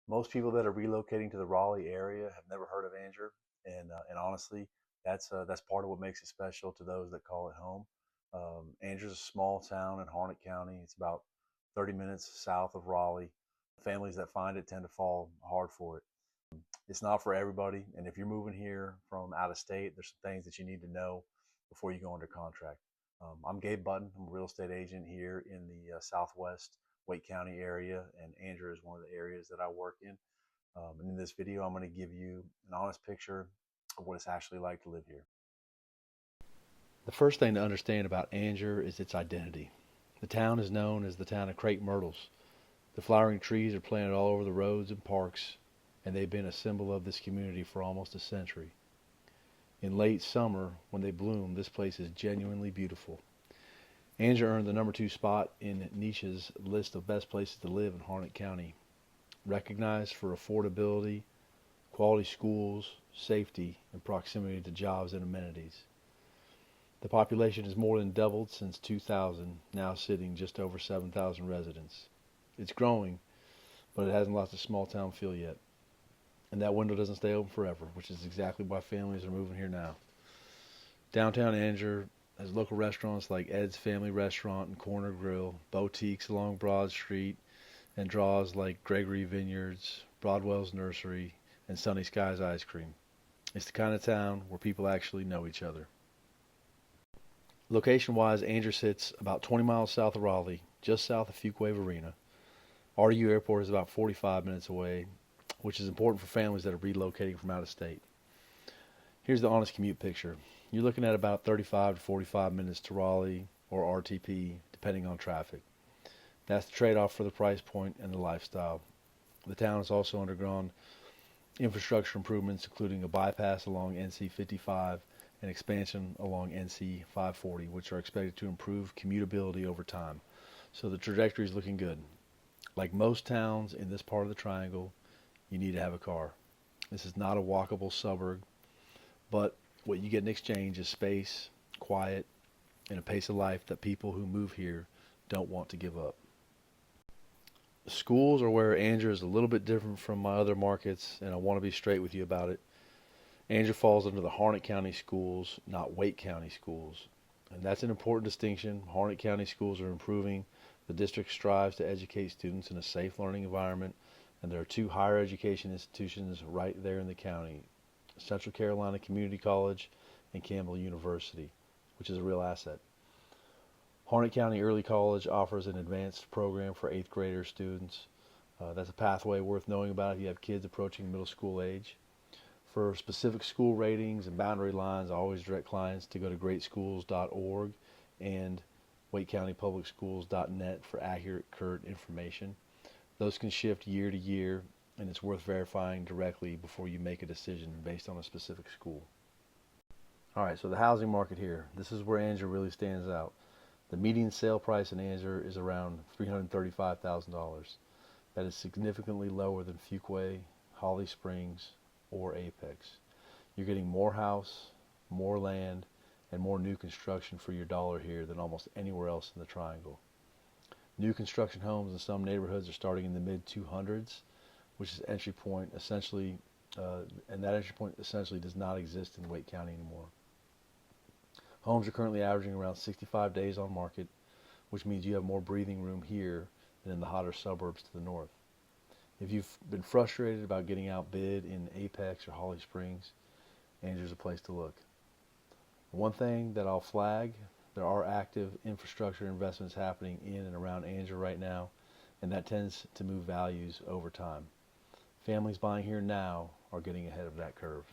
Most people that are relocating to the Raleigh area have never heard of Angier, and honestly, that's part of what makes it special to those that call it home. Angier's a small town in Harnett County. It's about 30 minutes south of Raleigh. Families that find it tend to fall hard for it. It's not for everybody, and if you're moving here from out of state, there's some things that you need to know before you go under contract. I'm Gabe Button. I'm a real estate agent here in the southwest Wake County area, and Angier is one of the areas that I work in. And in this video, I'm going to give you an honest picture of what it's actually like to live here. The first thing to understand about Angier is its identity. The town is known as the town of crepe myrtles. The flowering trees are planted all over the roads and parks, and they've been a symbol of this community for almost a century. In late summer, when they bloom, this place is genuinely beautiful. Angier earned the number 2 spot in Niche's list of best places to live in Harnett County, recognized for affordability, quality schools, safety, and proximity to jobs and amenities. The population has more than doubled since 2000, now sitting just over 7,000 residents. It's growing, but it hasn't lost its small town feel yet. And that window doesn't stay open forever, which is exactly why families are moving here now. Downtown Angier has local restaurants like Ed's Family Restaurant and Corner Grill, boutiques along Broad Street, and draws like Gregory Vineyards, Broadwell's Nursery, and Sunny Skies Ice Cream. It's the kind of town where people actually know each other. Location-wise, Angier sits about 20 miles south of Raleigh, just south of Fuquay Arena. RU Airport is about 45 minutes away, which is important for families that are relocating from out of state. Here's the honest commute picture. You're looking at about 35 to 45 minutes to Raleigh or RTP, depending on traffic. That's the trade-off for the price point and the lifestyle. The town has also undergone infrastructure improvements, including a bypass along NC 55 and expansion along NC 540, which are expected to improve commutability over time. So the trajectory is looking good. Like most towns in this part of the triangle, you need to have a car. This is not a walkable suburb, but what you get in exchange is space, quiet, and a pace of life that people who move here don't want to give up. Schools are where Angier is a little bit different from my other markets, and I want to be straight with you about it. Angier falls under the Harnett County schools, not Wake County schools. And that's an important distinction. Harnett County schools are improving. The district strives to educate students in a safe learning environment, and there are 2 higher education institutions right there in the county, Central Carolina Community College and Campbell University, which is a real asset. Harnett County Early College offers an advanced program for 8th grader students. That's a pathway worth knowing about if you have kids approaching middle school age. For specific school ratings and boundary lines, I always direct clients to go to greatschools.org and wakecountypublicschools.net for accurate, current information. Those can shift year to year, and it's worth verifying directly before you make a decision based on a specific school. All right, so the housing market here. This is where Angier really stands out. The median sale price in Angier is around $335,000. That is significantly lower than Fuquay, Holly Springs, or Apex. You're getting more house, more land, and more new construction for your dollar here than almost anywhere else in the triangle. New construction homes in some neighborhoods are starting in the mid 200s, which is entry point essentially, and that entry point essentially does not exist in Wake County anymore. Homes are currently averaging around 65 days on market, which means you have more breathing room here than in the hotter suburbs to the north. If you've been frustrated about getting outbid in Apex or Holly Springs, Angier's a place to look. One thing that I'll flag, there are active infrastructure investments happening in and around Angier right now, and that tends to move values over time. Families buying here now are getting ahead of that curve.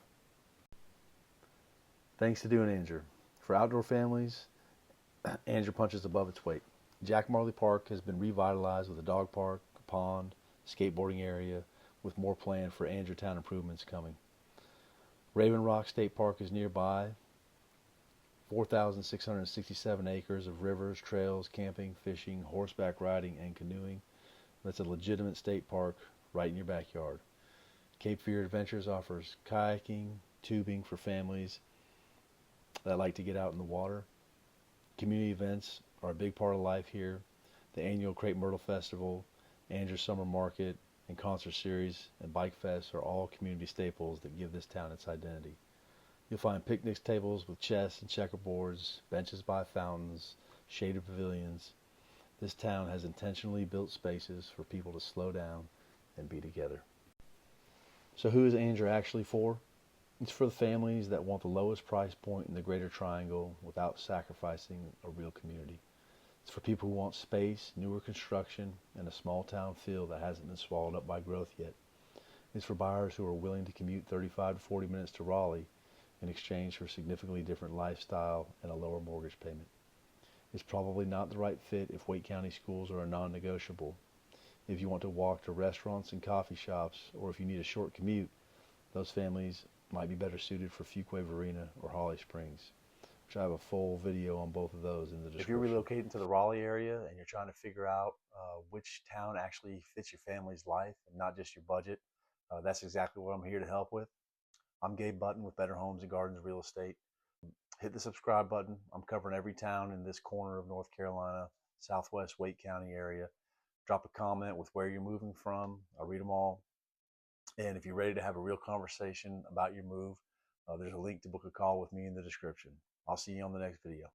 Thanks to doing Angier. For outdoor families, Angier punches above its weight. Jack Marley Park has been revitalized with a dog park, a pond, skateboarding area, with more planned for Angier Town improvements coming. Raven Rock State Park is nearby. 4,667 acres of rivers, trails, camping, fishing, horseback riding, and canoeing. That's a legitimate state park right in your backyard. Cape Fear Adventures offers kayaking, tubing for families that like to get out in the water. Community events are a big part of life here. The annual Crepe Myrtle Festival, Angier Summer Market, and concert series and bike fests are all community staples that give this town its identity. You'll find picnic tables with chess and checkerboards, benches by fountains, shaded pavilions. This town has intentionally built spaces for people to slow down and be together. So who is Angier actually for? It's for the families that want the lowest price point in the Greater Triangle without sacrificing a real community. It's for people who want space, newer construction, and a small town feel that hasn't been swallowed up by growth yet. It's for buyers who are willing to commute 35 to 40 minutes to Raleigh in exchange for a significantly different lifestyle and a lower mortgage payment. It's probably not the right fit if Wake County schools are a non-negotiable. If you want to walk to restaurants and coffee shops, or if you need a short commute, those families might be better suited for Fuquay-Varina or Holly Springs, which I have a full video on both of those in the If you're description. relocating to the Raleigh area and you're trying to figure out which town actually fits your family's life and not just your budget, that's exactly what I'm here to help with. I'm Gabe Button with Better Homes and Gardens Real Estate. Hit the subscribe button. I'm covering every town in this corner of North Carolina, Southwest Wake County area. Drop a comment with where you're moving from. I read them all. And if you're ready to have a real conversation about your move, there's a link to book a call with me in the description. I'll see you on the next video.